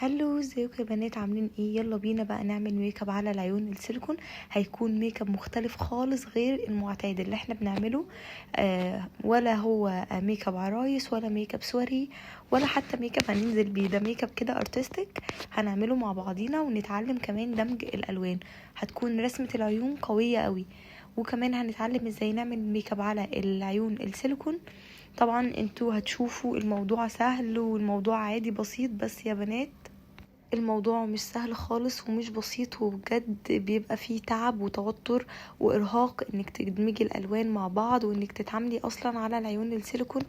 هلو، ازيكم يا بنات؟ عاملين ايه؟ يلا بينا بقى نعمل ميك اب على العيون السيليكون. هيكون ميك اب مختلف خالص غير المعتاد اللي احنا بنعمله. ولا هو ميك اب عرايس ولا ميك اب سوري ولا حتى ميك اب هننزل بيه. ده ميك اب كده ارتستيك هنعمله مع بعضينا، ونتعلم كمان دمج الالوان. هتكون رسمة العيون قوية قوي، وكمان هنتعلم ازاي نعمل ميك اب على العيون السيليكون. طبعا انتوا هتشوفوا الموضوع سهل والموضوع عادي بسيط، بس يا بنات الموضوع مش سهل خالص ومش بسيط، وبجد بيبقى فيه تعب وتوتر وارهاق انك تدمجي الالوان مع بعض، وانك تتعاملي اصلا على العيون السيليكون،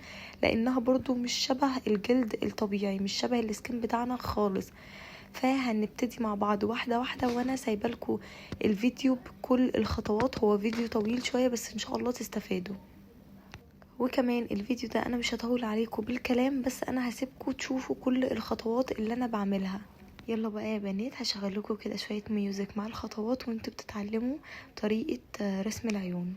لانها برضو مش شبه الجلد الطبيعي، مش شبه السكين بتاعنا خالص. فهنبتدي مع بعض واحدة واحدة، وانا سايبالكوا الفيديو بكل الخطوات. هو فيديو طويل شوية بس ان شاء الله تستفادوا. وكمان الفيديو ده انا مش هطول عليكم بالكلام، بس انا هسيبكم تشوفوا كل الخطوات اللي انا بعملها. يلا بقى يا بنات، هشغل لكم كده شويه ميوزك مع الخطوات وانتوا بتتعلموا طريقه رسم العيون.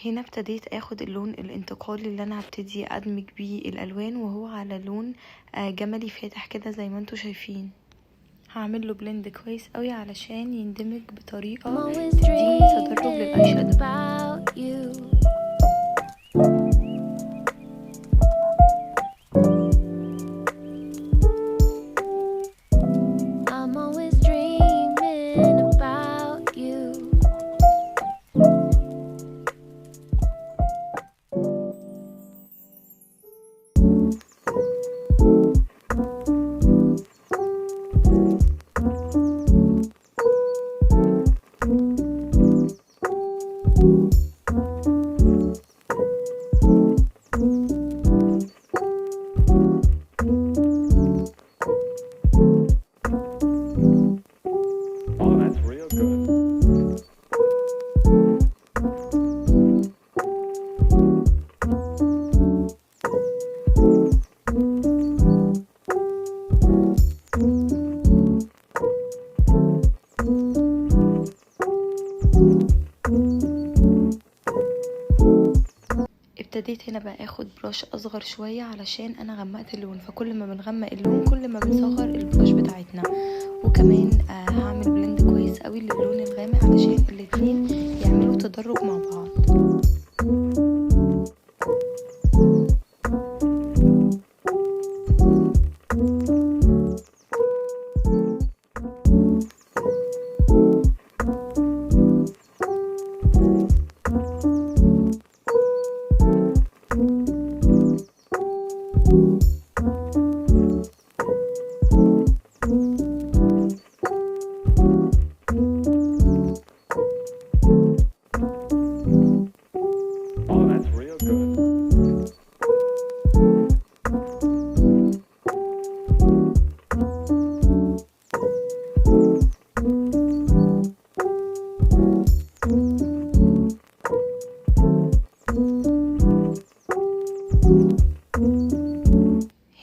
هنا ابتديت اخد اللون الانتقالي اللي انا هبتدي ادمج بيه الالوان، وهو على لون جملي فاتح كده زي ما انتوا شايفين. هعمل له بلند كويس قوي علشان يندمج بطريقه تديني تدرج للاي شادو. ابتديت هنا بقى اخد براش اصغر شوية علشان انا غمقت اللون، فكل ما بنغمق اللون كل ما بنصغر البراش بتاعتنا. وكمان هعمل بلند كويس قوي للون الغامق علشان الاتنين يعملوا تدرج مع بعض.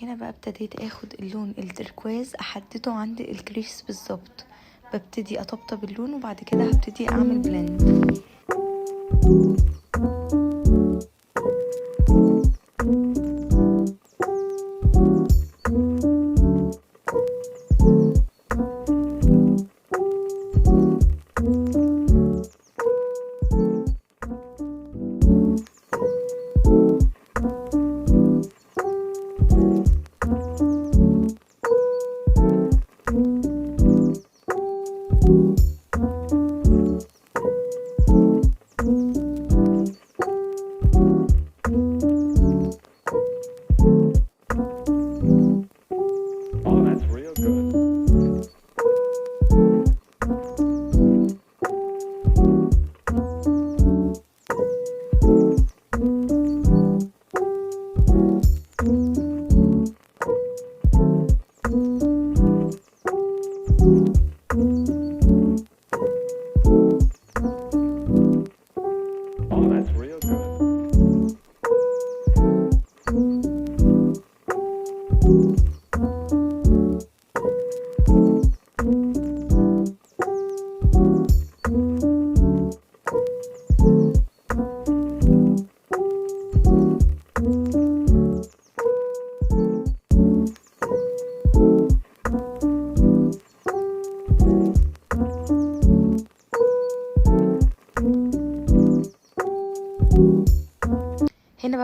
هنا بقى ابتديت اخد اللون التركواز احدده عند الكريس بالظبط، ببتدي اطبطب اللون وبعد كده هبتدي اعمل بلند.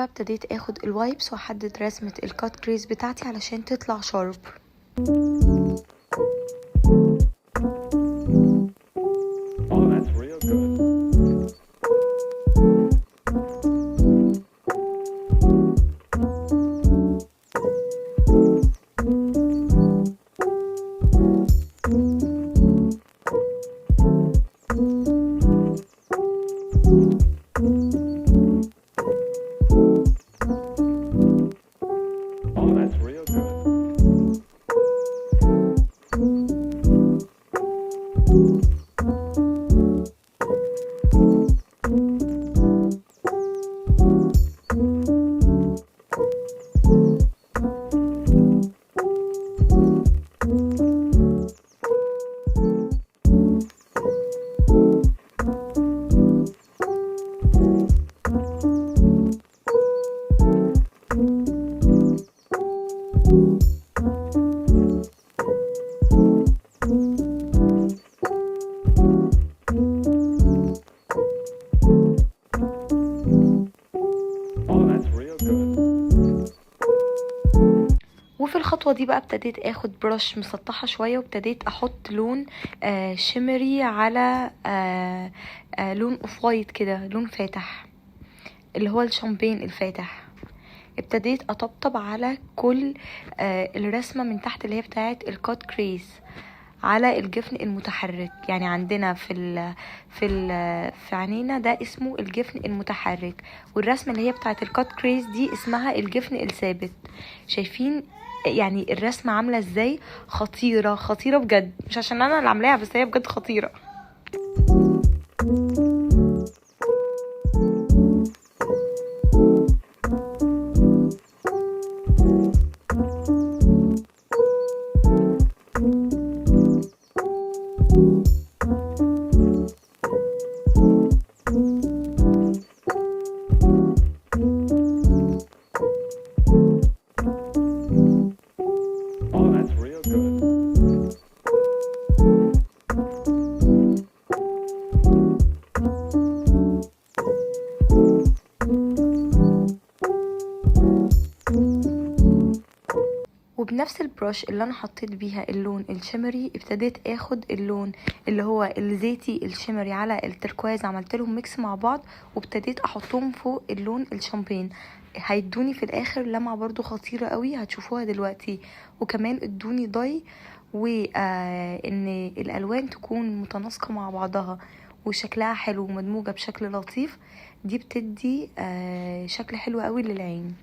بقى ابتديت اخد الوايبس واحدد رسمة الكات كريز بتاعتي علشان تطلع شارب. وفي الخطوة دي بقى ابتديت اخد برش مسطحة شوية وابتديت احط لون شمري على لون اوف وايت كده، لون فاتح اللي هو الشامبين الفاتح. ابتديت اطبطب على كل الرسمة من تحت اللي هي بتاعت الكات كريز على الجفن المتحرك. يعني عندنا في عينينا ده اسمه الجفن المتحرك، والرسمة اللي هي بتاعت الكات كريز دي اسمها الجفن الثابت. شايفين يعني الرسمة عاملة ازاي؟ خطيرة خطيرة بجد، مش عشان انا اللي عاملاها بس هي بجد خطيرة. وبنفس البروش اللي انا حطيت بيها اللون الشمري ابتديت اخد اللون اللي هو الزيتي الشمري على التركواز، عملت لهم ميكس مع بعض وابتديت احطهم فوق اللون الشامبين. هيدوني في الاخر لمعة برضو خطيرة قوي هتشوفوها دلوقتي. وكمان ادوني ضي وان الالوان تكون متناسقة مع بعضها وشكلها حلو ومدموجة بشكل لطيف. دي بتدي شكل حلو قوي للعين.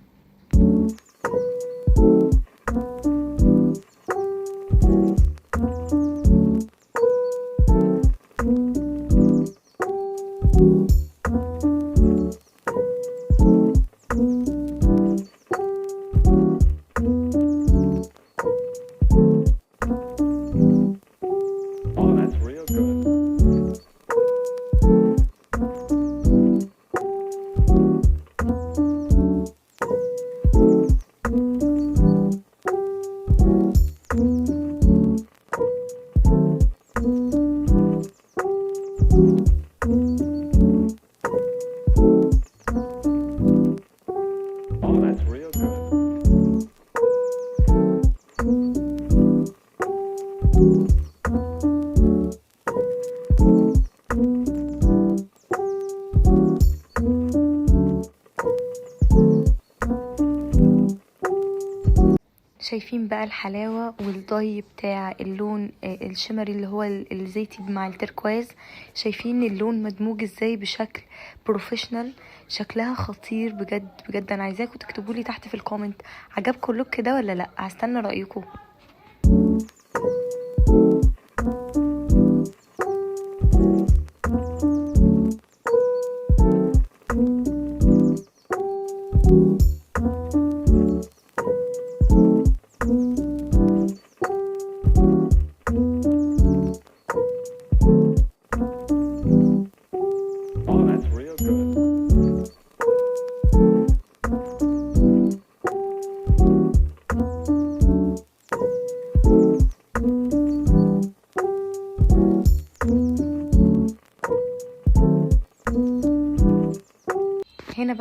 شايفين بقى الحلاوة والضي بتاع اللون الشمري اللي هو الزيتي مع التركواز؟ شايفين اللون مدموج ازاي بشكل بروفيشنال؟ شكلها خطير بجد بجد. انا عايزاكم تكتبوا لي تحت في الكومنت عجبكم اللوك كده ولا لا، هستنى رأيكم.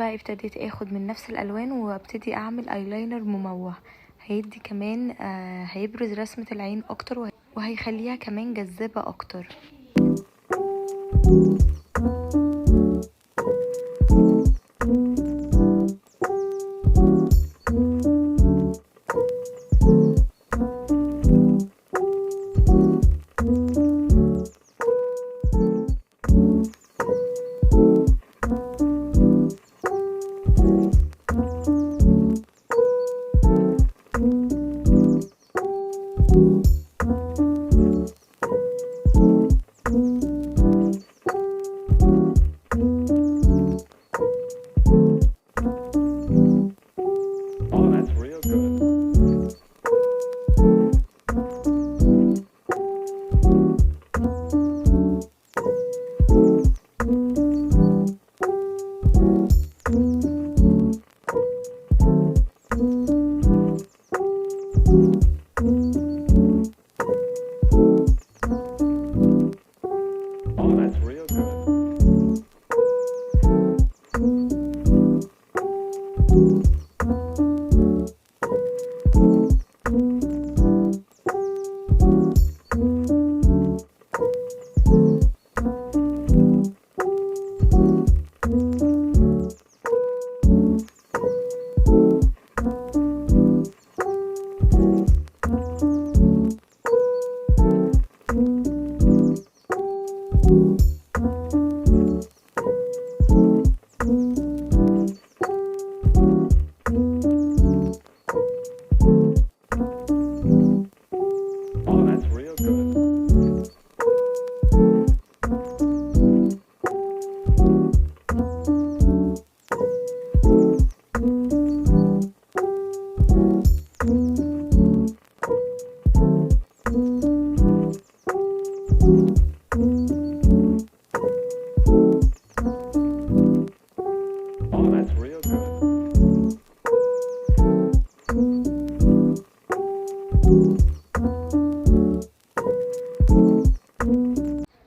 بقى ابتديت اخد من نفس الالوان وابتدي اعمل ايلاينر مموه، هيدي كمان هيبرز رسمة العين اكتر وهيخليها كمان جذابة اكتر.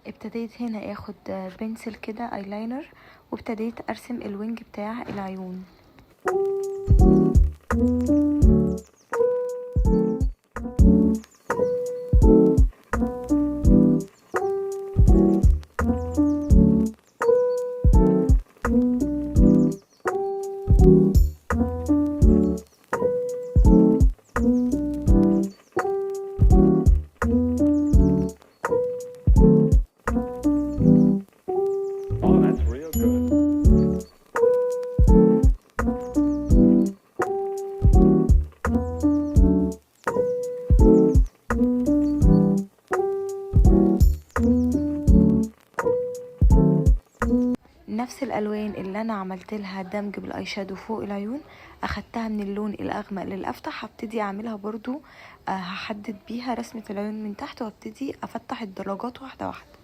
ابتديت هنا اخد بنسل كده ايلاينر وابتديت ارسم الوينج بتاع العيون. نفس الالوان اللي انا عملت لها دمج بالاي شادو فوق العيون اخدتها من اللون الاغمق للافتح، هبتدي اعملها برضو هحدد بيها رسمة العيون من تحت وابتدي افتح الدرجات واحدة واحدة.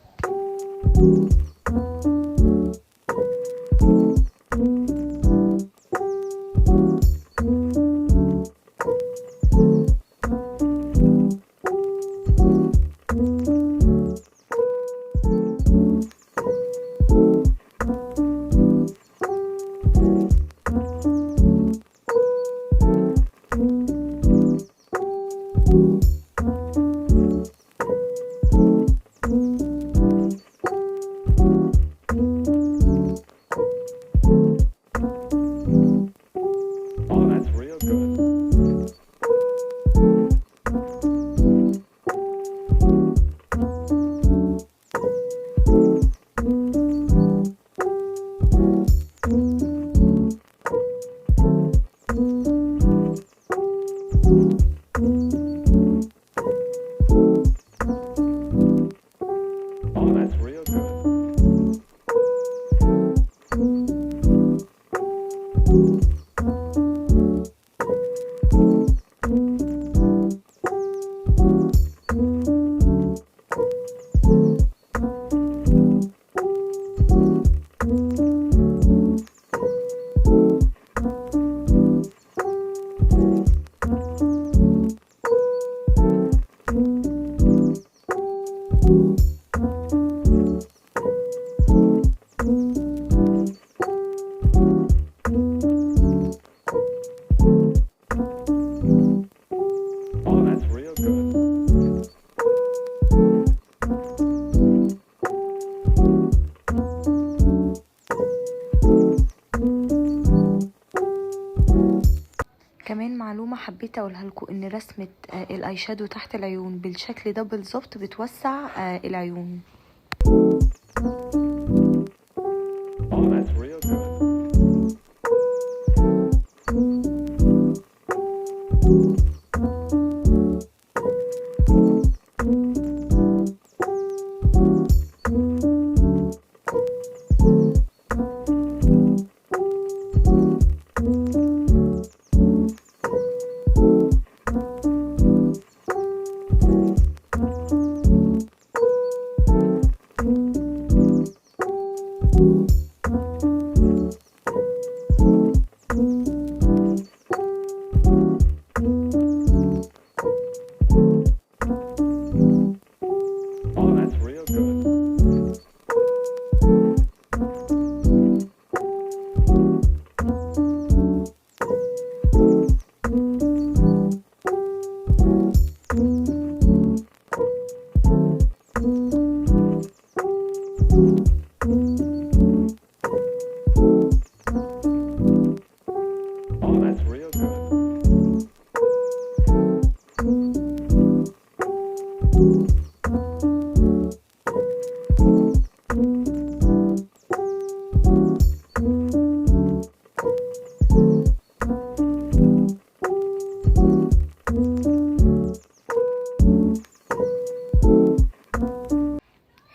نسيت اقولها لكم ان رسمه الاي شادو تحت العيون بالشكل ده بالظبط بتوسع العيون.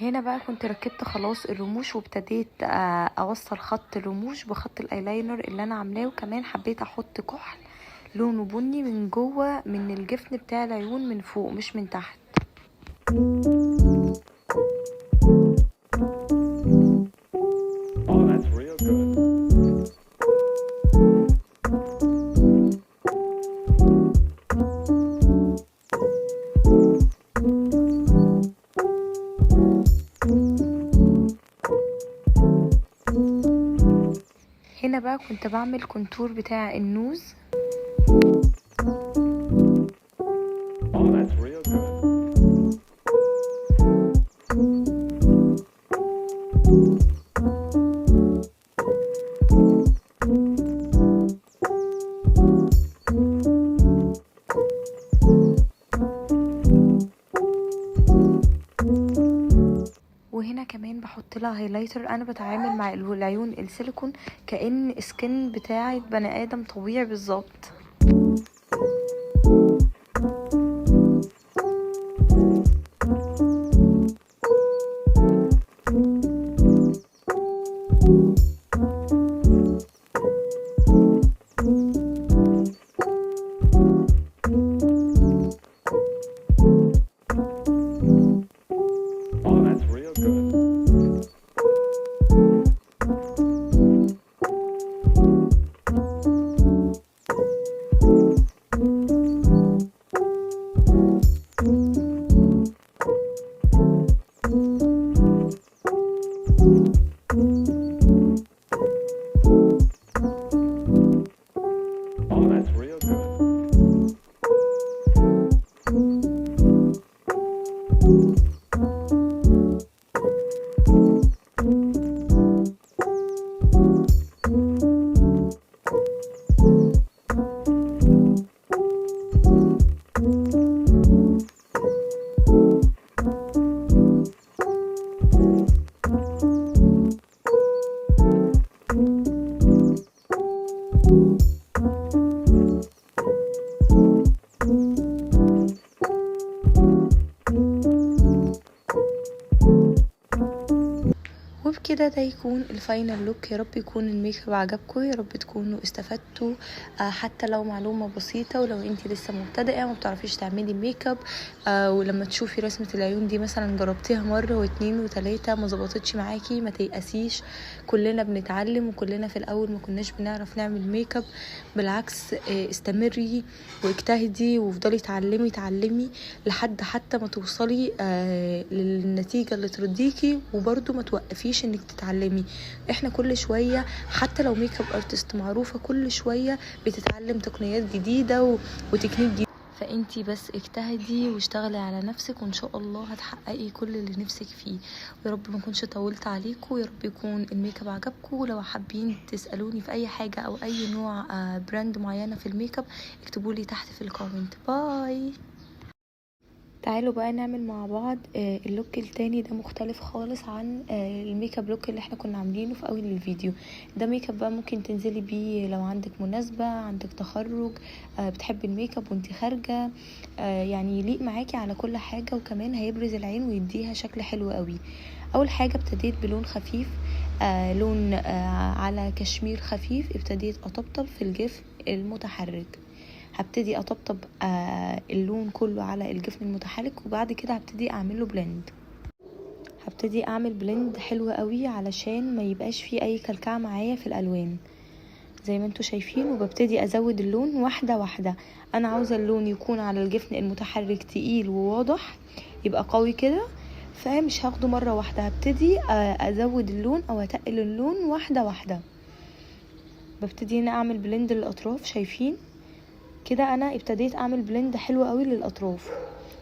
هنا بقى كنت ركبت خلاص الرموش وابتديت اوصل خط الرموش بخط الايلاينر اللي انا عاملاه، وكمان حبيت احط كحل لونه بني من جوه من الجفن بتاع العيون من فوق مش من تحت. هنا بقى كنت بعمل كونتور بتاع النوز. وهنا كمان بحط لها هايلايتر. انا بتعامل مع العيون السيليكون كأن سكين بتاعت بني ادم طبيعي بالظبط. وبكده ده يكون الفاينل لوك. يا رب يكون الميك اب عجبكم، يا رب تكونوا استفدتوا حتى لو معلومه بسيطه. ولو انت لسه مبتدئه ما بتعرفيش تعملي ميك اب ولما تشوفي رسمه العيون دي مثلا جربتيها مره واتنين وتلاته ما ظبطتش معاكي، ما تيأسيش. كلنا بنتعلم وكلنا في الاول ما كناش بنعرف نعمل ميك اب. بالعكس استمري واجتهدي وافضلي تعلمي لحد حتى ما توصلي للنتيجه اللي ترضيكي، وبرده ما توقفيش انك تتعلمي. احنا كل شويه حتى لو ميك اب ارتست معروفه كل شويه بتتعلم تقنيات جديده وتكنيك جديد. فانتي بس اجتهدي واشتغلي على نفسك وان شاء الله هتحققي كل اللي نفسك فيه. ويا رب ما كنتش طولت عليكم، يا رب يكون الميك اب عجبكم. ولو حابين تسالوني في اي حاجه او اي نوع براند معينه في الميك اب اكتبوا لي تحت في الكومنت. باي. تعالوا بقى نعمل مع بعض اللوك التاني ده، مختلف خالص عن الميك اب لوك اللي احنا كنا عاملينه في اول الفيديو. ده ميك اب بقى ممكن تنزلي بيه لو عندك مناسبة، عندك تخرج، بتحبي الميك اب وانتي خارجة، يعني يليق معاكي على كل حاجة، وكمان هيبرز العين ويديها شكل حلو قوي. اول حاجة ابتديت بلون خفيف، لون على كشمير خفيف. ابتديت اطبطب في الجفن المتحرك، هبتدي اطبطب اللون كله على الجفن المتحرك، وبعد كده هبتدي اعمله بلند. هبتدي اعمل بلند حلو قوي علشان ما يبقاش فيه اي كلكعه معايا في الالوان زي ما انتوا شايفين. وببتدي ازود اللون واحده واحده. انا عاوزه اللون يكون على الجفن المتحرك تقيل وواضح، يبقى قوي كده، فمش هاخده مره واحده. هبتدي ازود اللون او اتقل اللون واحده واحده. ببتدي هنا اعمل بلند للاطراف. شايفين كده انا ابتديت اعمل بلند حلو قوي للاطراف،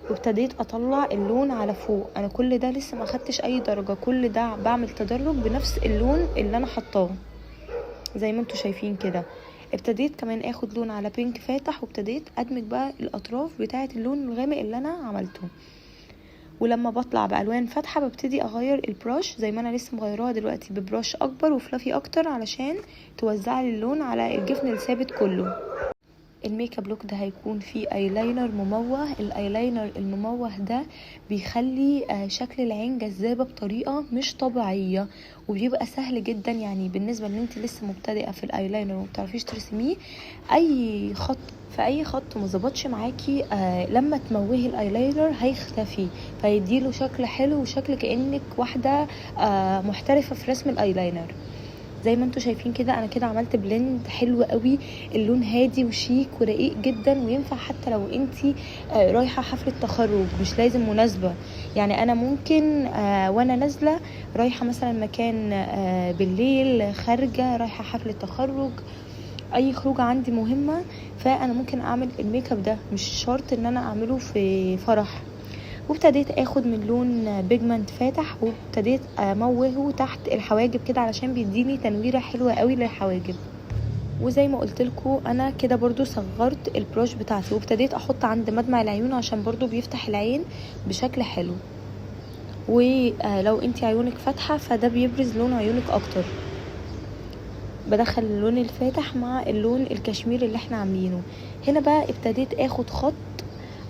وابتديت اطلع اللون على فوق. انا كل ده لسه ما خدتش اي درجه، كل ده بعمل تدرج بنفس اللون اللي انا حطاه زي ما انتوا شايفين كده. ابتديت كمان اخد لون على بينك فاتح، وابتديت ادمج بقى الاطراف بتاعه اللون الغامق اللي انا عملته. ولما بطلع بالوان فاتحه ببتدي اغير البراش زي ما انا لسه مغيراها دلوقتي ببراش اكبر وفلافي اكتر علشان توزعلي اللون على الجفن الثابت كله. الميك اب لوك ده هيكون فيه ايلاينر مموه. الايلاينر المموه ده بيخلي شكل العين جذابه بطريقه مش طبيعيه، وبيبقى سهل جدا. يعني بالنسبه ان انت لسه مبتدئه في الايلاينر ومبتعرفيش ترسميه، اي خط في اي خط ما ظبطش معاكي لما تموهي الايلاينر هيختفي، فيديله شكل حلو وشكل كانك واحده محترفه في رسم الايلاينر. زي ما انتوا شايفين كده انا كده عملت بلند حلو قوي. اللون هادي وشيك ورقيق جدا، وينفع حتى لو انتي رايحه حفله تخرج، مش لازم مناسبه. يعني انا ممكن وانا نازله رايحه مثلا مكان بالليل، خارجه رايحه حفله تخرج، اي خروجه عندي مهمه، فانا ممكن اعمل الميك اب ده، مش شرط ان انا اعمله في فرح. وابتديت اخد من لون بيجمنت فاتح وابتديت اموهه تحت الحواجب كده علشان بيديني تنويره حلوه قوي للحواجب. وزي ما قلت لكم انا كده برضو صغرت البروش بتاعتي، وابتديت احط عند مدمع العيون عشان برضو بيفتح العين بشكل حلو. ولو انتي عيونك فاتحه فده بيبرز لون عيونك اكتر. بدخل اللون الفاتح مع اللون الكشمير اللي احنا عاملينه. هنا بقى ابتديت اخد خط،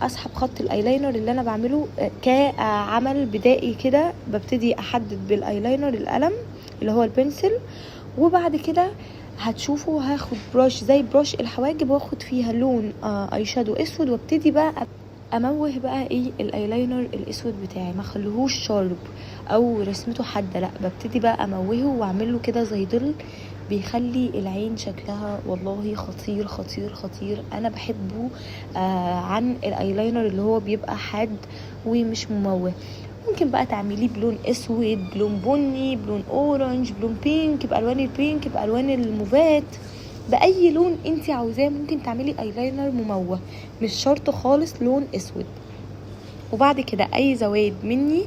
اسحب خط الايلاينر اللي انا بعمله كعمل بدائي كده. ببتدي احدد بالايلاينر القلم اللي هو البنسل، وبعد كده هتشوفوا هاخد بروش زي بروش الحواجب واخد فيها لون اي شادو اسود، وابتدي بقى اموه بقى ايه الايلاينر الاسود بتاعي، ما خليهوش شارب او رسمته حاده، لا ببتدي بقى اموهه واعمله كده زي ظل، بيخلي العين شكلها والله خطير خطير خطير. انا بحبه عن الايلاينر اللي هو بيبقى حاد ومش مموه. ممكن بقى تعمليه بلون اسود، بلون بني، بلون اورنج، بلون بينك، بالوان البينك، بالوان الموفات، باي لون انتي عاوزاه ممكن تعملي ايلاينر مموه، مش شرط خالص لون اسود. وبعد كده اي زوايد مني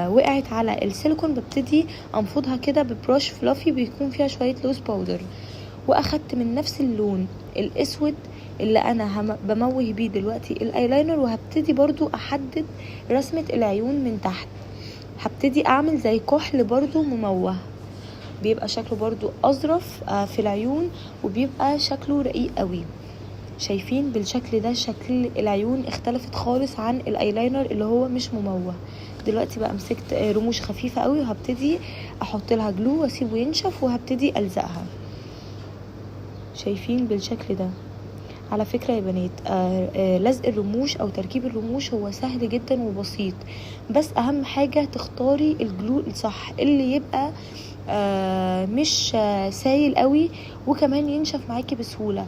وقعت على السيليكون ببتدي انفضها كده ببروش فلافي بيكون فيها شويه لوز باودر، واخدت من نفس اللون الاسود اللي انا بموه بيه دلوقتي الايلاينر، وهبتدي برضو احدد رسمه العيون من تحت. هبتدي اعمل زي كحل برضو مموه، بيبقى شكله برضو اظرف في العيون وبيبقى شكله رقيق قوي. شايفين بالشكل ده شكل العيون اختلفت خالص عن الايلاينر اللي هو مش مموه. دلوقتي بقى مسكت رموش خفيفه قوي وهبتدي احط لها جلو واسيبه ينشف وهبتدي الزقها. شايفين بالشكل ده. على فكره يا بنات لزق الرموش او تركيب الرموش هو سهل جدا وبسيط، بس اهم حاجه تختاري الجلو الصح اللي يبقى مش سايل قوي وكمان ينشف معاكي بسهوله.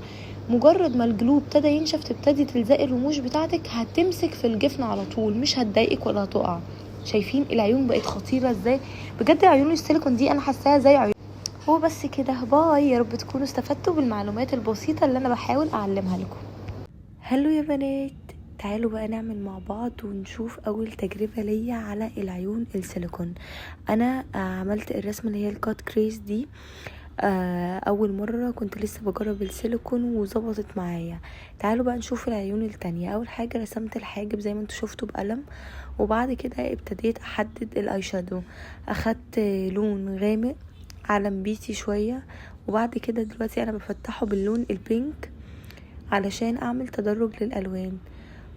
مجرد ما الجلو ابتدى ينشف تبتدي تلزقي الرموش بتاعتك، هتمسك في الجفن على طول، مش هتضايقك ولا هتقع. شايفين العيون بقت خطيره ازاي؟ بجد عيون السيليكون دي انا حاساها زي عيون. هو بس كده، باي. يا رب تكونوا استفدتوا بالمعلومات البسيطه اللي انا بحاول اعلمها لكم. هلو يا بنات، تعالوا بقى نعمل مع بعض ونشوف اول تجربة ليا على العيون السيليكون. انا عملت الرسمة اللي هي الكات كريس دي. اول مرة كنت لسه بجرب السيليكون وظبطت معايا. تعالوا بقى نشوف العيون التانية. اول حاجة رسمت الحاجب زي ما انتوا شفتوا بقلم، وبعد كده ابتديت احدد الاي شادو. اخدت لون غامق على بيتي شوية، وبعد كده دلوقتي انا بفتحه باللون البينك علشان اعمل تدرج للالوان.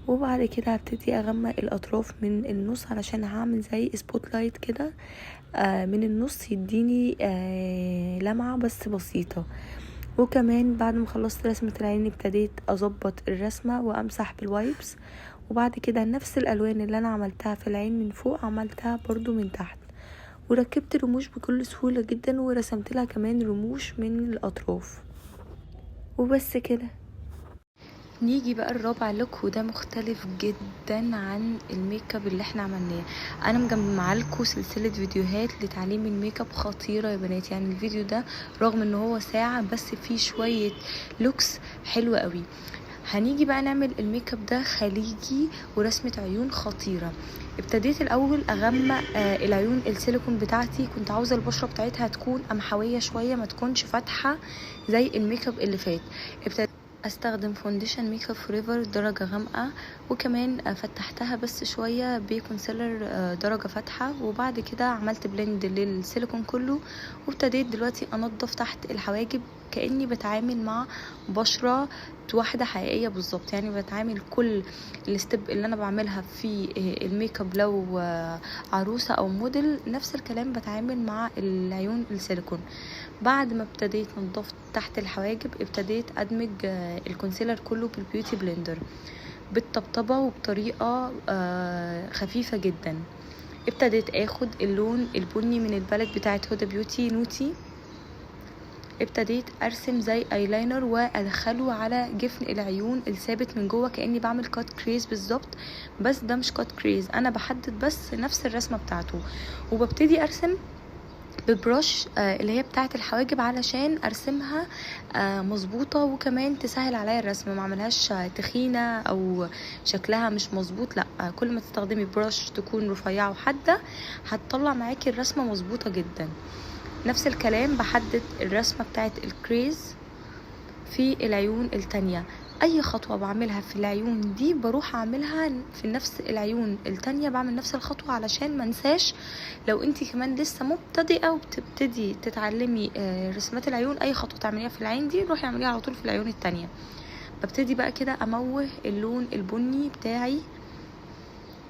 وبعد كده هبتدي اغمق الاطراف من النص علشان هعمل زي سبوت لايت كده من النص يديني لمعة بس بسيطة. وكمان بعد ما خلصت رسمة العين ابتديت اظبط الرسمة وامسح بالوايبس، وبعد كده نفس الالوان اللي انا عملتها في العين من فوق عملتها برضو من تحت، وركبت رموش بكل سهولة جدا، ورسمت لها كمان رموش من الاطراف. وبس كده. نيجي بقى الرابع لوك، وده مختلف جدا عن الميك اب اللي احنا عملناه. انا مجمعه لكم سلسله فيديوهات لتعليم الميك اب خطيره يا بنات. يعني الفيديو ده رغم ان هو ساعه بس فيه شويه لوكس حلوه قوي. هنيجي بقى نعمل الميك اب ده خليجي ورسمه عيون خطيره. ابتديت الاول اغمق العيون السيليكون بتاعتي. كنت عاوزه البشره بتاعتها تكون قمحويه شويه، ما تكونش فاتحه زي الميك اب اللي فات. استخدم فونديشن ميك اب فوريفر درجه غامقه، وكمان فتحتها بس شويه بكونسيلر درجه فاتحه، وبعد كده عملت بلند للسيليكون كله. وابتديت دلوقتي انضف تحت الحواجب كاني بتعامل مع بشره واحده حقيقيه بالظبط. يعني بتعامل كل الستيب اللي انا بعملها في الميك اب لو عروسه او موديل، نفس الكلام بتعامل مع العيون السيليكون. بعد ما ابتديت نضفت تحت الحواجب ابتديت ادمج الكونسيلر كله بالبيوتي بلندر بالطبطبه وبطريقه خفيفه جدا. ابتديت اخد اللون البني من الباليت بتاعت هدى بيوتي نوتي، ابتديت ارسم زي ايلاينر وادخله على جفن العيون الثابت من جوه كاني بعمل كات كريز بالظبط. بس ده مش كات كريز، انا بحدد بس نفس الرسمه بتاعته، وببتدي ارسم ببرش اللي هي بتاعه الحواجب علشان ارسمها مظبوطه، وكمان تسهل عليا الرسم، ما اعملهاش تخينه او شكلها مش مظبوط. لا، كل ما تستخدمي برش تكون رفيعه وحاده هتطلع معاكي الرسمه مظبوطه جدا. نفس الكلام بحدد الرسمه بتاعه الكريز في العيون التانية. اي خطوة بعملها في العيون دي بروح اعملها في نفس العيون التانية، بعمل نفس الخطوة علشان منساش. لو انتي كمان لسه مبتدئة وبتبتدي تتعلمي رسمات العيون، اي خطوة تعمليها في العين دي روحي اعمليها على طول في العيون التانية. ببتدي بقى كده اموه اللون البني بتاعي،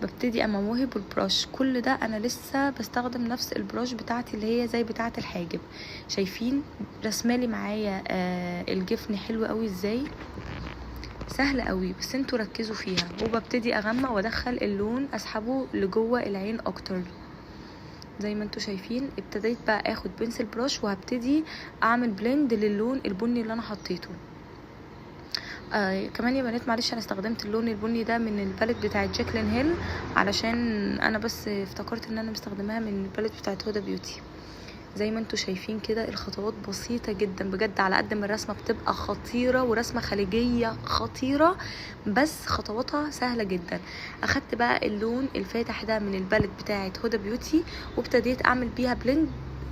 ببتدي اموهه بالبرش. كل ده انا لسه بستخدم نفس البرش بتاعتي اللي هي زي بتاعه الحاجب. شايفين رسمالي معايا الجفن حلو قوي ازاي، سهل قوي، بس انتوا ركزوا فيها. وببتدي اغمق وادخل اللون اسحبه لجوه العين اكتر زي ما انتوا شايفين. ابتديت بقى اخد بنسل بروش وهبتدي اعمل بلند للون البني اللي انا حطيته. كمان يا بنات معلش انا استخدمت اللون البني ده من الباليت بتاعه جاكلين هيل علشان انا بس افتكرت ان انا مستخدماها من الباليت بتاعه هدى بيوتي. زي ما انتوا شايفين كده الخطوات بسيطة جدا بجد، على قد ما الرسمة بتبقى خطيرة ورسمة خليجية خطيرة بس خطواتها سهلة جدا. اخدت بقى اللون الفاتح ده من الباليت بتاعه هدى بيوتي وابتديت اعمل بيها بلند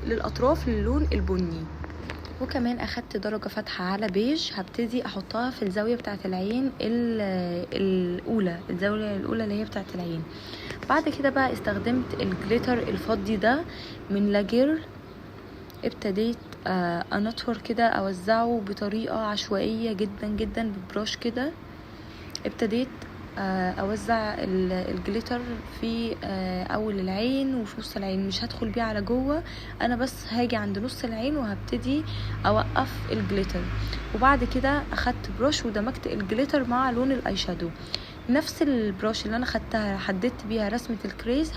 للاطراف للون البني. وكمان اخدت درجة فاتحة على بيج هبتدي احطها في الزاوية بتاعة العين الاولى، الزاوية الاولى اللي هي بتاعة العين. بعد كده بقى استخدمت الجليتر الفضي ده من لاجير. ابتديت انطور كده اوزعه بطريقة عشوائية جدا جدا ببروش كده. ابتديت اوزع الجليتر في اول العين وفي نص العين، مش هدخل بيه على جوه، انا بس هاجي عند نص العين وهبتدي اوقف الجليتر. وبعد كده اخدت بروش ودمجت الجليتر مع لون الاي شادو. نفس البروش اللي انا خدتها حددت بيها رسمة الكريز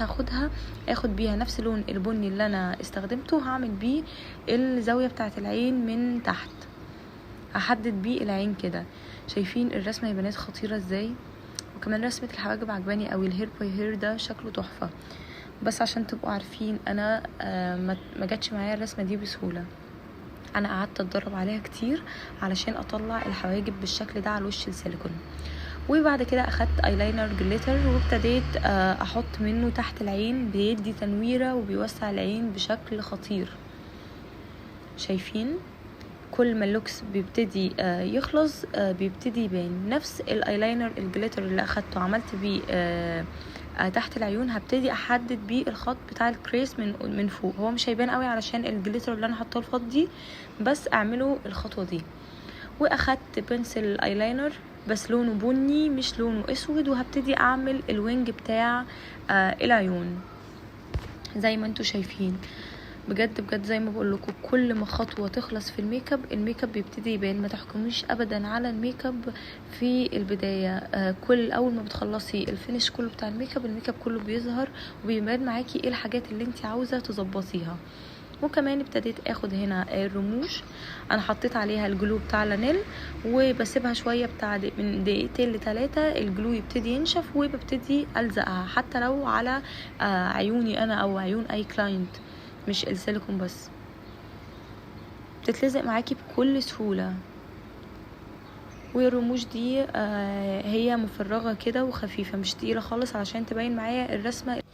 اخد بيها نفس اللون البني اللي انا استخدمته، هعمل بيه الزاوية بتاعة العين من تحت، هحدد بيه العين كده. شايفين الرسمة يا بنات خطيرة ازاي؟ وكمان رسمة الحواجب عجباني قوي، الهير باي هير ده شكله تحفة. بس عشان تبقوا عارفين انا ما جاتش معايا الرسمة دي بسهولة، انا قعدت اتدرب عليها كتير علشان اطلع الحواجب بالشكل ده على وش السيليكون. وبعد كده اخدت ايلاينر جليتر وابتديت احط منه تحت العين، بيدي تنويرة وبيوسع العين بشكل خطير. شايفين كل ما اللوكس بيبتدي يخلص بيبتدي يبان. نفس الايلاينر الجليتر اللي اخدته عملت بيه تحت العيون، هبتدي احدد بيه الخط بتاع الكريس من فوق. هو مش هيبان قوي علشان الجليتر اللي انا حاطاه الخط دي، بس اعمله الخطوه دي. واخدت بنسل ايلاينر بس لونه بني مش لونه اسود، وهبتدي اعمل الوينج بتاع العيون زي ما انتوا شايفين. بجد بجد زي ما بقول لكم، كل ما خطوه تخلص في الميك اب بيبتدي يبان. ما تحكموش ابدا على الميك اب في البدايه. كل اول ما بتخلصي الفينش كله بتاع الميك اب كله بيظهر وبيبان معاكي ايه الحاجات اللي انت عاوزه تظبطيها. وكمان ابتديت اخد هنا الرموش، انا حطيت عليها الجلو بتاع لانيل وبسيبها شويه بتاع من دقيقتين ل3 الجلو يبتدي ينشف، وببتدي الزقها حتى لو على عيوني انا او عيون اي كلاينت، مش السيليكون بس. بتتلزق معاكي بكل سهوله. والرموش دي هي مفرغه كده وخفيفه مش تقيله خالص علشان تبين معايا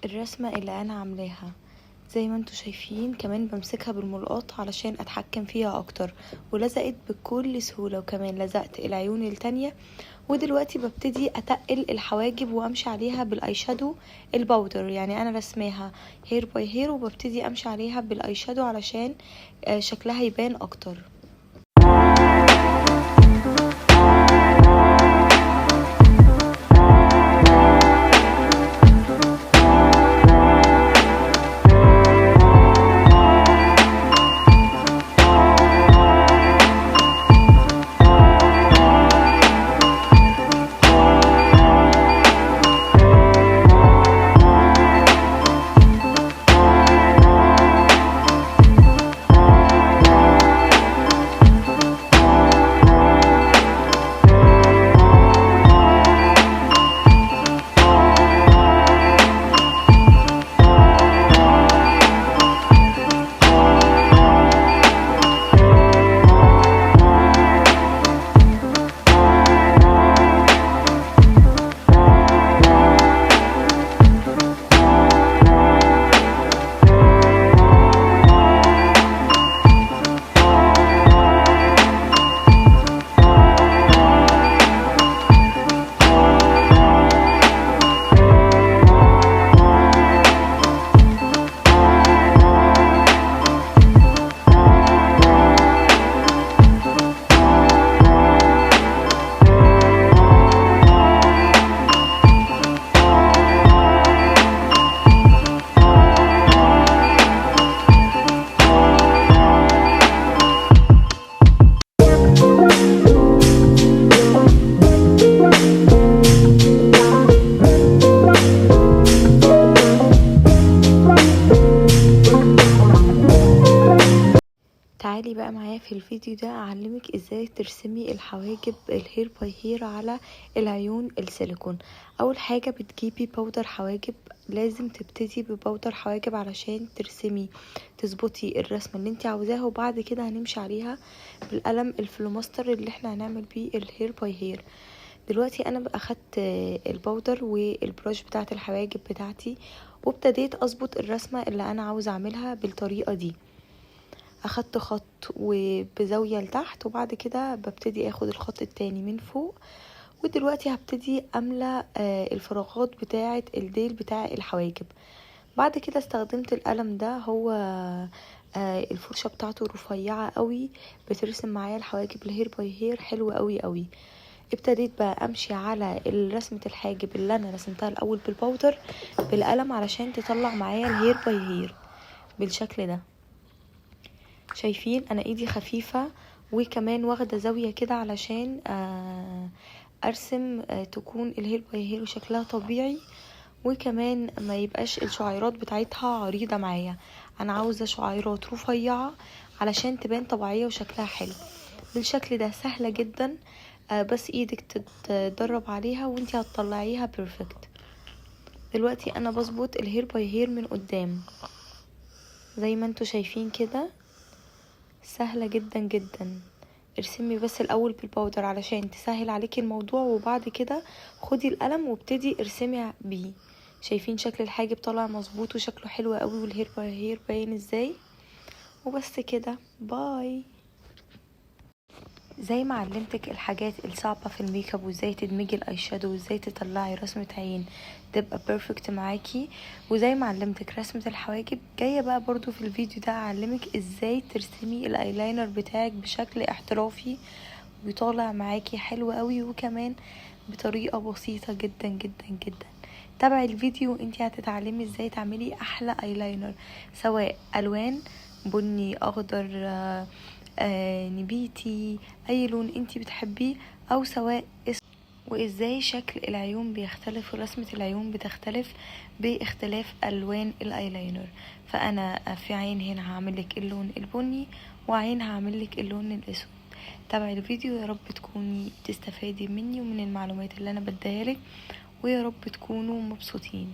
الرسمه اللي انا عاملاها زي ما انتوا شايفين. كمان بمسكها بالملقاط علشان اتحكم فيها اكتر، ولزقت بكل سهوله. وكمان لزقت العيون التانية. ودلوقتي ببتدي اتقل الحواجب وامشي عليها بالاي شادو الباودر، يعني انا رسماها هير باي هير وببتدي امشي عليها بالاي شادو علشان شكلها يبان اكتر. تعالي بقى معايا في الفيديو ده اعلمك ازاي ترسمي الحواجب الهير باي هير على العيون السيليكون. اول حاجة بتجيبي باودر حواجب، لازم تبتدي بباودر حواجب علشان تظبطي الرسمة اللي انت عاوزاها، وبعد كده هنمشي عليها بالقلم الفلوماستر اللي احنا هنعمل بيه الهير باي هير. دلوقتي انا اخدت الباودر والبروش بتاعه الحواجب بتاعتي وابتديت اظبط الرسمة اللي انا عاوزة اعملها بالطريقة دي. اخدت خط وبزاوية لتحت، وبعد كده ببتدي اخد الخط التاني من فوق. ودلوقتي هبتدي املى الفراغات بتاعة الديل بتاع الحواجب. بعد كده استخدمت القلم ده، هو الفرشة بتاعته رفيعة قوي، بترسم معايا الحواجب الهير باي هير حلوة قوي قوي. ابتديت بقى امشي على رسمة الحاجب اللي انا رسمتها الاول بالباودر بالقلم علشان تطلع معايا الهير باي هير بالشكل ده. شايفين انا ايدي خفيفة، وكمان واخدة زاوية كده علشان ارسم تكون الهير باي هير وشكلها طبيعي، وكمان ما يبقاش الشعيرات بتاعتها عريضة معايا. انا عاوزة شعيرات رفيعة علشان تبان طبيعية وشكلها حلو بالشكل ده. سهلة جدا، بس ايدك تتدرب عليها وانتي هتطلعيها بيرفكت. دلوقتي انا بظبط الهير باي هير من قدام زي ما انتوا شايفين كده، سهلة جدا جدا. ارسمي بس الاول بالباودر علشان تسهل عليكي الموضوع، وبعد كده خدي القلم وابتدي ارسمي بيه. شايفين شكل الحاجب طالع مظبوط وشكله حلو قوي، والهير باين ازاي. وبس كده، باي. زي ما علمتك الحاجات الصعبة في الميك اب، وازاي تدمجي الاي شادو، وازاي تطلعي رسمة عين تبقى بيرفكت معاكي، وزي ما علمتك رسمة الحواجب، جاية بقى برضو في الفيديو ده اعلمك ازاي ترسمي الايلاينر بتاعك بشكل احترافي ويطالع معاكي حلو قوي، وكمان بطريقة بسيطة جدا جدا جدا. تابعي الفيديو وانتي هتتعلمي ازاي تعملي احلى ايلاينر، سواء الوان بني، اخضر، نبيتي، اي لون انتي بتحبيه، او سواء وازاي شكل العيون بيختلف ورسمة العيون بتختلف باختلاف الوان الايلاينر. فانا في عين هنا هعملك اللون البني، وعين هعملك اللون الاسود. تابعي الفيديو، يا رب تكوني تستفادي مني ومن المعلومات اللي انا بديها لك، ويا رب تكونوا مبسوطين.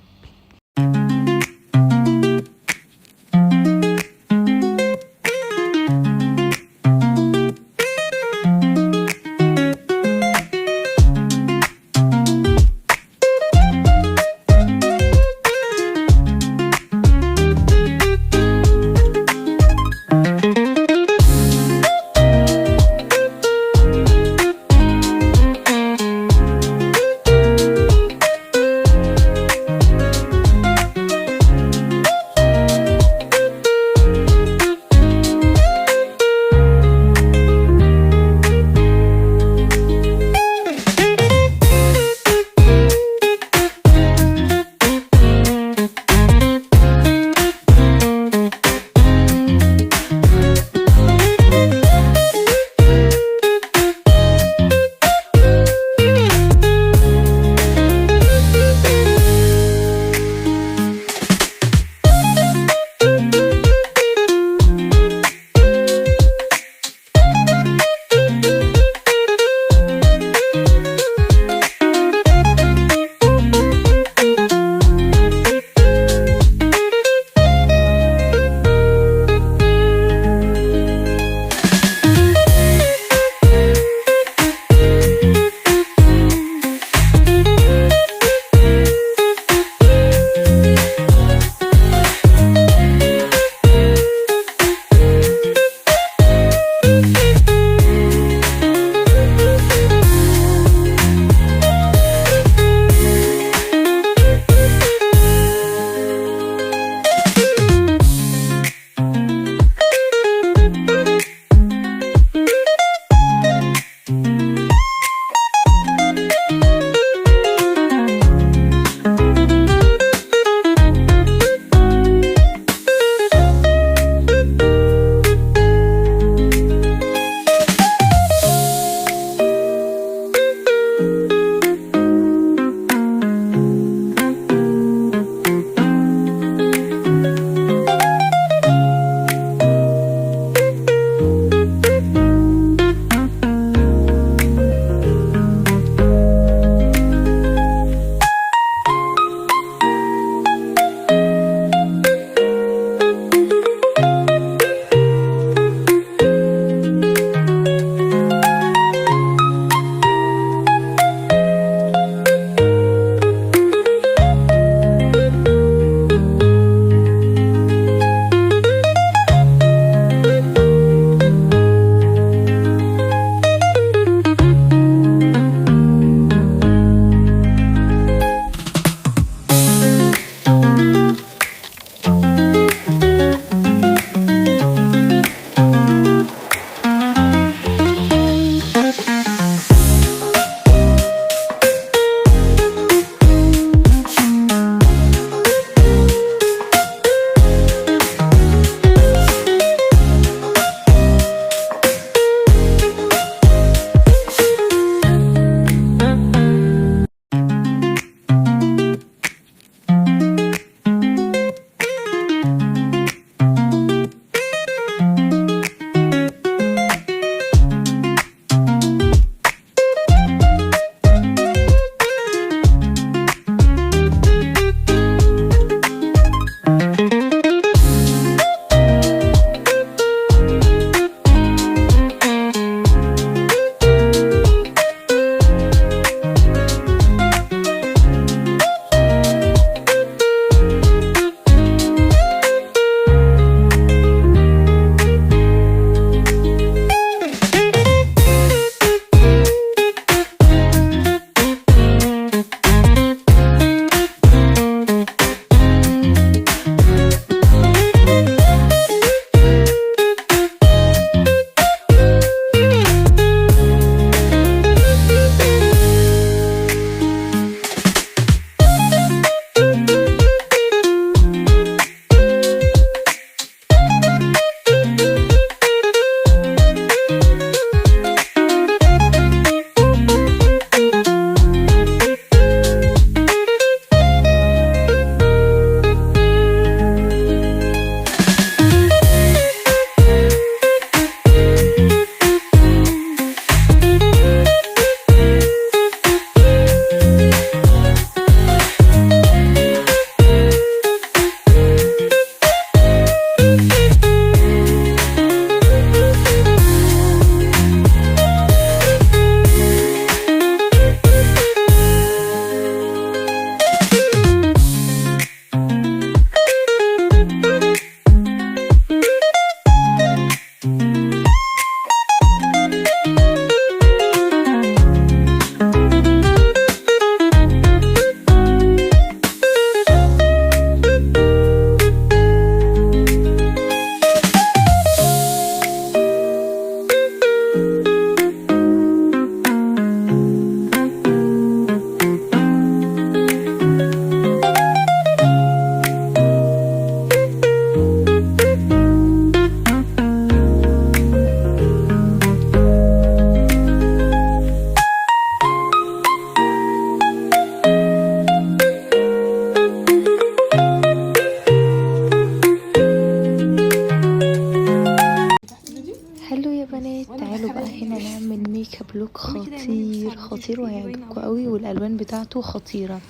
خطير وهيعجبكم قوي، والالوان بتاعته خطيره.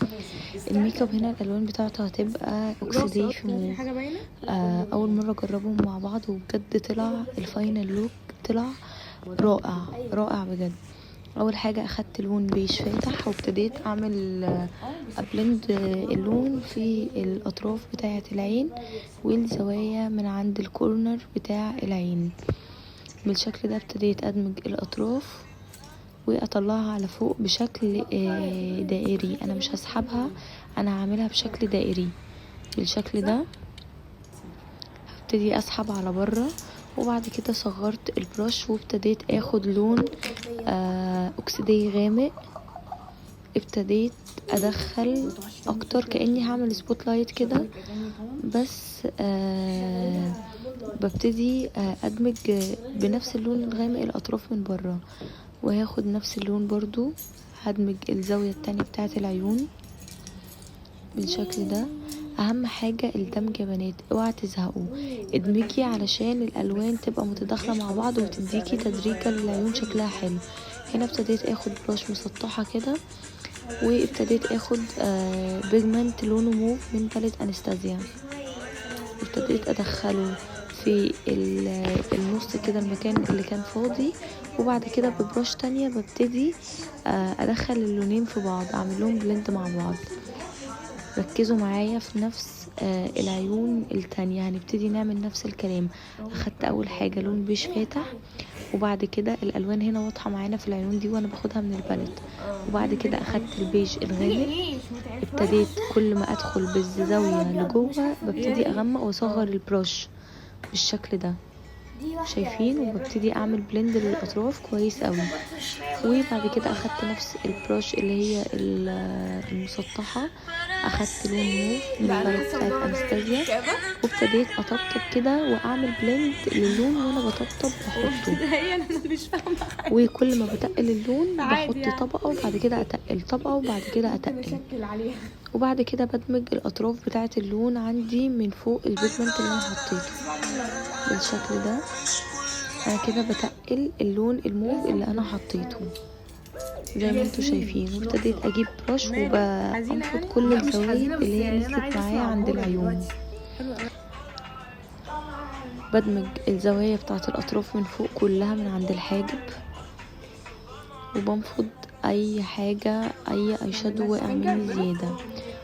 الميك اب هنا الالوان بتاعته هتبقى اوكسيدي في موف. اول مره اجربهم مع بعض وبجد طلع الفاينل لوك طلع رائع رائع بجد. اول حاجه اخدت لون بيج فاتح وابتديت اعمل ابلند اللون في الاطراف بتاعه العين والزوايا من عند الكورنر بتاع العين بالشكل ده. ابتديت ادمج الاطراف واطلعها على فوق بشكل دائري. انا مش هسحبها، انا هعملها بشكل دائري بالشكل ده. هبتدي اسحب على بره، وبعد كده صغرت البرش وابتديت اخد لون اوكسيدي غامق. ابتديت ادخل اكتر كاني هعمل سبوت لايت كده، بس ببتدي ادمج بنفس اللون الغامق الاطراف من بره، وهاخد نفس اللون برضو هدمج الزاوية التانية بتاعه العيون بالشكل ده. اهم حاجة الدمج يا بنات، اوعى تزهقوا، ادمجي علشان الالوان تبقى متداخلة مع بعض وتديكي تدريجة للعيون شكلها حلو. هنا ابتديت اخد براش مسطحة كده، وابتديت اخد بيجمنت لونه موف من باليت انستازيا، ابتديت ادخله في النص كده المكان اللي كان فاضي، وبعد كده ببراش تانية ببتدي ادخل اللونين في بعض، اعمل لهم بلند مع بعض. ركزوا معايا في نفس العيون التانية، هنبتدي نعمل نفس الكلام. اخدت اول حاجة لون بيج فاتح، وبعد كده الالوان هنا واضحة معانا في العيون دي وانا باخدها من الباليت، وبعد كده اخدت البيج الغامق. ابتديت كل ما ادخل بالزاوية لجوه ببتدي اغمق واصغر البروش بالشكل ده، شايفين؟ وببتدي اعمل بلند للاطراف كويس قوي. وبعد كده اخدت نفس البروش اللي هي المسطحه، اخدت لون موف من الباليت بتاعت انستازيا، وابتديت اطبطب كده واعمل بلند للون وانا بطبطب بحطه. وكل ما بتقل اللون بحط طبقه وبعد كده اتقل طبقه وبعد كده اتقل، وبعد كده بدمج الاطراف بتاعه اللون عندي من فوق البيجمنت اللي انا حطيته بالشكل ده. انا كده بتقل اللون الموف اللي انا حطيته زي ما انتوا شايفين، وابتديت اجيب برش وبنفض كل الزوايد اللي هي نزلت معايا عند العيون. بدمج الزوايا بتاعه الاطراف من فوق كلها من عند الحاجب، وبنفض اي حاجه اي شادو واقع مني زياده.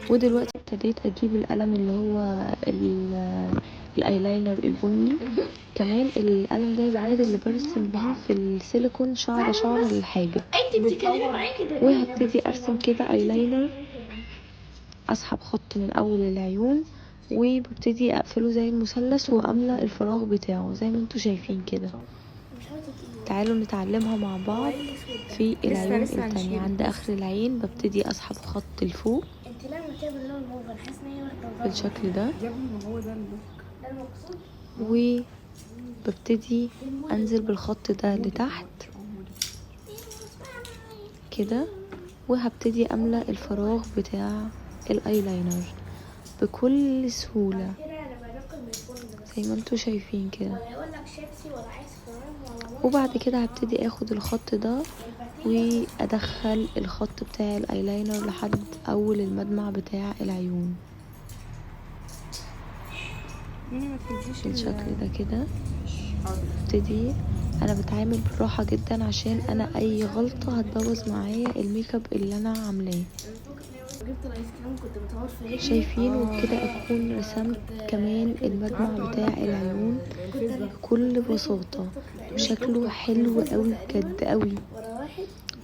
ودلوقتي ابتديت اجيب القلم اللي هو الايلاينر البني. كمان القلم ده العادي اللي برسم بيه في السيليكون شعر للحاجب، وهبتدي ارسم كده ايلاينر. اسحب خط من اول العيون وببتدي اقفله زي المثلث واملى الفراغ بتاعه زي ما انتوا شايفين كده. تعالوا نتعلمها مع بعض. في العيون التانية عند اخر العين ببتدي اسحب خط لفوق بالشكل ده، وببتدي انزل بالخط ده لتحت كده، وهبتدي املأ الفراغ بتاع الايلاينر بكل سهولة زي ما انتوا شايفين كده. وبعد كده هبتدي اخد الخط ده وادخل الخط بتاع الايلاينر لحد اول المدمع بتاع العيون بالشكل ده كده. ابتدي انا بتعامل بالراحه جدا عشان انا اي غلطه هتبوظ معايا الميك اب اللي انا عاملاه. شايفين؟ وبكده اكون رسمت كمان المدمع بتاع العيون بكل بساطه وشكله حلو قوي بجد قوي.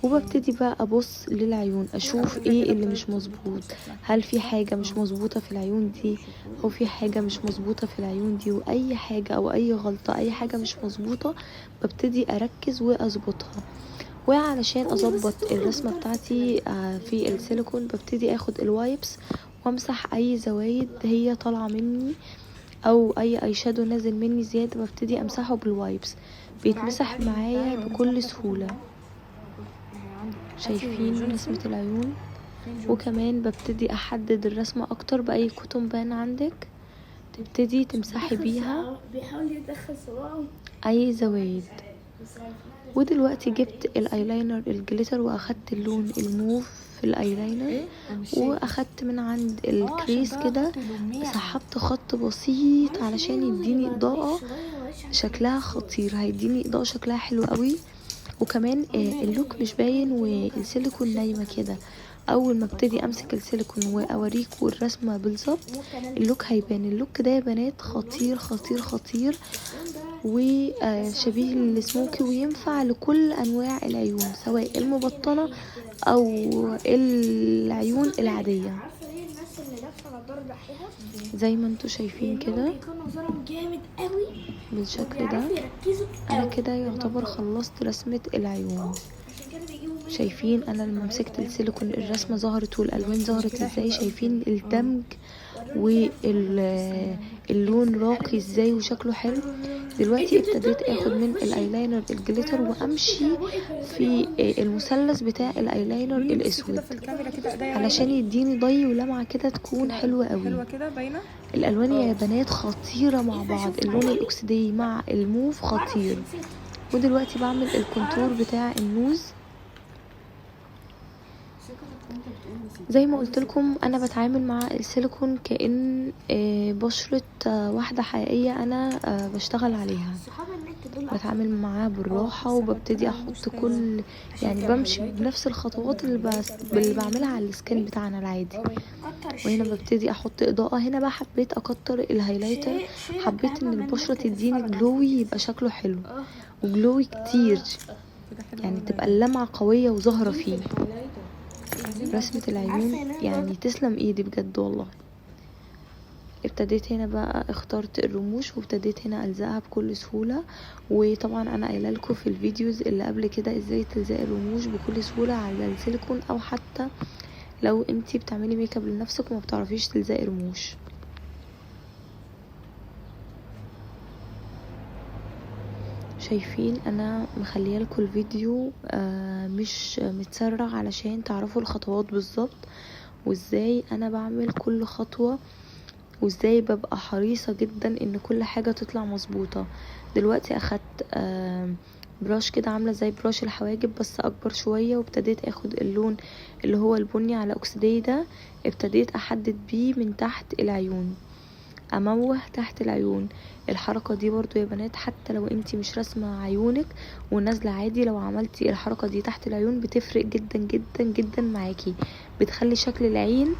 وببتدي بقى ابص للعيون اشوف ايه اللي مش مظبوط، هل في حاجه مش مظبوطه في العيون دي او في حاجه مش مظبوطه في العيون دي، واي حاجه او اي غلطه اي حاجه مش مظبوطه ببتدي اركز واظبطها. وعلشان اظبط الرسمه بتاعتي في السيليكون ببتدي اخد الوايبس وامسح اي زوايد هي طالعه مني او اي شادو نازل مني زياده، ببتدي امسحه بالوايبس بيتمسح معايا بكل سهوله. شايفين رسمة العيون؟ وكمان ببتدي احدد الرسمة اكتر باي كوتون بان عندك تبتدي تمسحي بيها اي زوايد ودلوقتي جبت الايلاينر الجليتر واخدت اللون الموف في الايلاينر، واخدت من عند الكريس كده سحبت خط بسيط علشان يديني اضاءة شكلها خطير، هيديني اضاءة شكلها حلو قوي. وكمان اللوك مش باين والسيليكون نايمة كده. اول ما ابتدي امسك السيليكون واوريكم الرسمة بالظبط اللوك هيبان. اللوك ده يا بنات خطير خطير خطير، وشبيه للسموكي، وينفع لكل انواع العيون سواء المبطنة او العيون العادية زي ما انتوا شايفين كده بالشكل ده. انا كده يعتبر خلصت رسمة العيون. شايفين انا لما مسكت السيليكون الرسمة ظهرت والالوان ظهرت ازاي، شايفين الدمج واللون راقي ازاي وشكله حلو. دلوقتي ابتديت اخد من الايلاينر الجليتر وامشي في المثلث بتاع الايلاينر الاسود علشان يديني ضي ولمعة كده تكون حلوة قوي. الالوان يا بنات خطيرة مع بعض، اللون الاكسدي مع الموف خطير. ودلوقتي بعمل الكونتور بتاع النوز. زي ما قلت لكم انا بتعامل مع السيليكون كأن بشرة واحدة حقيقية انا بشتغل عليها، بتعامل معاه بالراحة وببتدي احط كل يعني بمشي بنفس الخطوات اللي بعملها على السكين بتاعنا العادي. وهنا ببتدي احط اضاءة. هنا بقى حبيت اكتر الهايلايتر، حبيت ان البشرة تديني جلوي يبقى شكله حلو وجلوي كتير، يعني تبقى اللمعة قوية وظاهرة فيه. رسمة العيون يعني تسلم ايدي بجد والله. ابتديت هنا بقى اخترت الرموش وابتديت هنا الزقها بكل سهولة. وطبعا انا قايله لكم في الفيديوز اللي قبل كده ازاي تلزقي الرموش بكل سهولة على السيليكون، او حتى لو انتي بتعملي ميك اب لنفسك وما بتعرفيش تلزقي رموش. شايفين انا مخليه لكم الفيديو مش متسرع علشان تعرفوا الخطوات بالظبط وازاي انا بعمل كل خطوة، وازاي ببقى حريصة جدا ان كل حاجة تطلع مظبوطة. دلوقتي اخدت براش كده عاملة زي براش الحواجب بس اكبر شوية، وابتديت اخد اللون اللي هو البني على اكسدي ده، ابتديت احدد بيه من تحت العيون، اموه تحت العيون. الحركة دي برضو يا بنات حتى لو انتي مش رسمة عيونك ونازلة عادي، لو عملتي الحركة دي تحت العيون بتفرق جدا جدا جدا معاكي، بتخلي شكل العين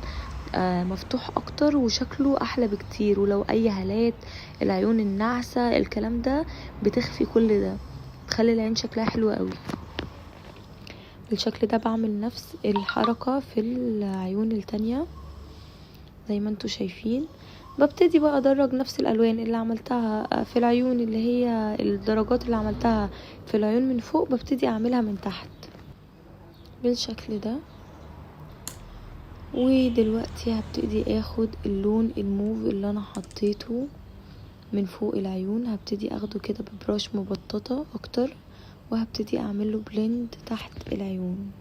مفتوح اكتر وشكله احلى بكتير. ولو اي هالات العيون الناعسة الكلام ده بتخفي كل ده، تخلي العين شكلها حلو قوي. بالشكل ده بعمل نفس الحركة في العيون التانية زي ما انتوا شايفين. ببتدي بقى ادرج نفس الالوان اللي عملتها في العيون، اللي هي الدرجات اللي عملتها في العيون من فوق ببتدي اعملها من تحت بالشكل ده. ودلوقتي هبتدي اخد اللون الموف اللي انا حطيته من فوق العيون، هبتدي اخده كده ببراش مبططة اكتر وهبتدي اعمله بلند تحت العيون.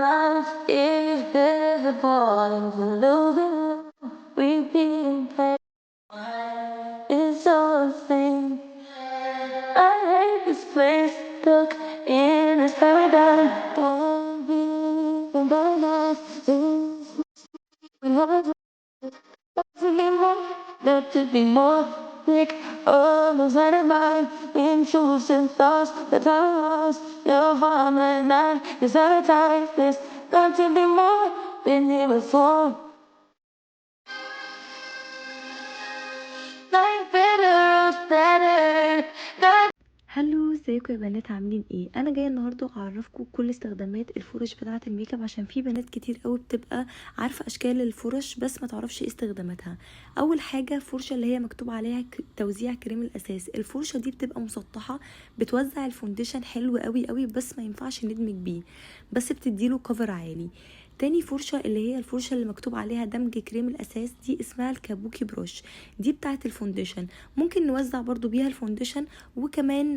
love is visible, losing we've been paid. It's all the same. I hate this place, stuck in this paradise. Don't be there to be more sick of those animals, intrusive thoughts that I lost. Your farm at night is advertised. There's got to be more, been here before. Like better or better. هلو، ازيكم يا بنات؟ عاملين ايه؟ انا جايه النهارده اعرفكم كل استخدامات الفرش بتاعه الميك اب، عشان في بنات كتير قوي بتبقى عارفه اشكال الفرش بس ما تعرفش ايه استخداماتها. اول حاجه فرشه اللي هي مكتوب عليها توزيع كريم الاساس. الفرشه دي بتبقى مسطحه، بتوزع الفونديشن حلو قوي قوي، بس ما ينفعش ندمج بيه، بس بتديله كفر عالي. تاني فرشة اللي هي الفرشة اللي مكتوب عليها دمج كريم الأساس، دي اسمها الكابوكي بروش، دي بتاعة الفونديشن. ممكن نوزع برضو بيها الفونديشن، وكمان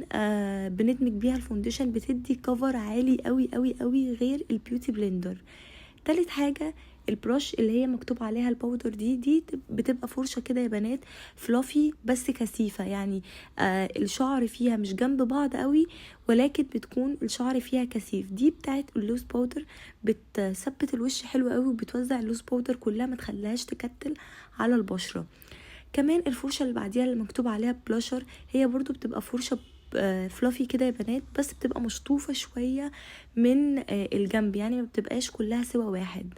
بندمج بيها الفونديشن، بتدي كفر عالي قوي قوي قوي غير البيوتي بلندر. تالت حاجة البروش اللي هي مكتوب عليها الباودر، دي بتبقى فرشة كده يا بنات فلافي بس كثيفة، يعني الشعر فيها مش جنب بعض قوي، ولكن بتكون الشعر فيها كثيف. دي بتاعت اللوز باودر، بتثبت الوش حلو قوي، وبتوزع اللوز باودر كلها، ما تخليهاش تكتل على البشرة. كمان الفرشة اللي بعديها اللي مكتوب عليها بلاشر، هي برضو بتبقى فرشة فلافي كده يا بنات، بس بتبقى مشطوفة شوية من الجنب، يعني ما بتبقاش كلها سوا واحد.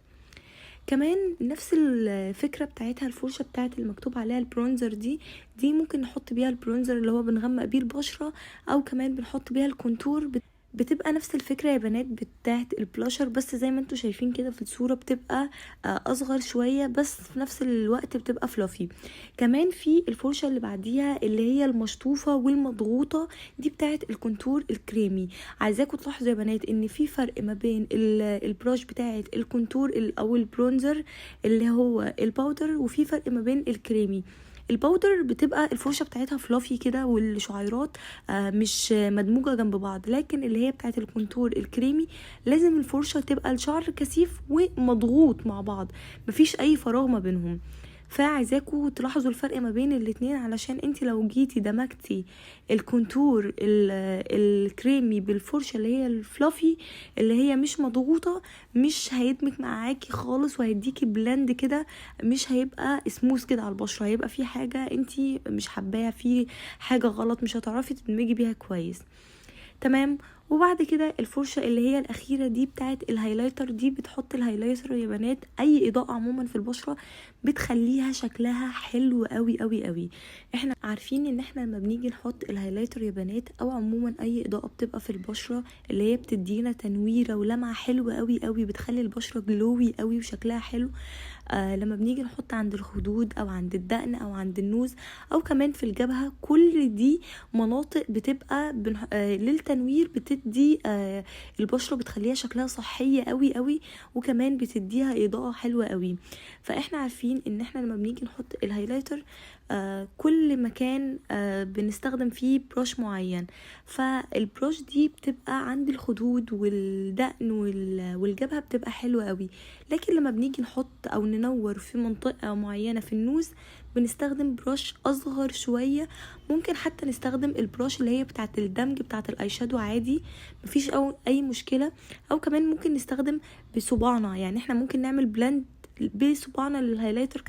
كمان نفس الفكرة بتاعتها الفرشة بتاعت المكتوب عليها البرونزر، دي ممكن نحط بيها البرونزر اللي هو بنغمق بيه البشرة، او كمان بنحط بيها الكونتور. بتبقى نفس الفكرة يا بنات بتاعت البلاشر، بس زي ما انتوا شايفين كده في الصورة بتبقى اصغر شوية، بس في نفس الوقت بتبقى فلافي. كمان في الفرشة اللي بعديها اللي هي المشطوفة والمضغوطة، دي بتاعت الكونتور الكريمي. عايزاكم تلاحظوا يا بنات ان في فرق ما بين البروش بتاعت الكونتور او البرونزر اللي هو الباودر، وفي فرق ما بين الكريمي. الباودر بتبقى الفرشه بتاعتها فلافي كده، والشعيرات مش مدموجه جنب بعض، لكن اللي هي بتاعت الكونتور الكريمي لازم الفرشه تبقى الشعر كثيف ومضغوط مع بعض، مفيش اي فراغ ما بينهم. فعايزاكوا تلاحظوا الفرق ما بين الاتنين، علشان انت لو جيتي دمجتي الكونتور الكريمي بالفرشه اللي هي الفلافي اللي هي مش مضغوطه، مش هيدمج معاكي خالص، وهيديكي بلند كده، مش هيبقى سموث كده على البشره، هيبقى في حاجه انت مش حباها، في حاجه غلط، مش هتعرفي تدمجي بيها كويس. تمام. وبعد كده الفرشه اللي هي الاخيره دي بتاعت الهايلايتر، دي بتحط الهايلايتر يا بنات، اي اضاءه عموما في البشره بتخليها شكلها حلو قوي قوي قوي. احنا عارفين ان احنا لما بنيجي نحط الهايلايتر يا بنات، او عموما اي اضاءه بتبقى في البشره اللي هي بتدينا تنويره ولمعه حلوه قوي قوي، بتخلي البشره جلوي قوي وشكلها حلو. لما بنيجي نحط عند الخدود او عند الدقن او عند النوز او كمان في الجبهه، كل دي مناطق بتبقى للتنوير، بتدي البشره، بتخليها شكلها صحيه قوي قوي، وكمان بتديها اضاءه حلوه قوي. فاحنا عارفين ان احنا لما بنيجي نحط الهايلايتر كل مكان بنستخدم فيه بروش معين، فالبروش دي بتبقى عند الخدود والدقن والجبهه بتبقى حلوه قوي. لكن لما بنيجي نحط او ننور في منطقه معينه في النوز، بنستخدم بروش اصغر شويه. ممكن حتى نستخدم البروش اللي هي بتاعه الدمج بتاعه الاي شادو عادي، مفيش اي مشكله. او كمان ممكن نستخدم بصباعنا، يعني احنا ممكن نعمل بلند بصباعنا للهايلايتر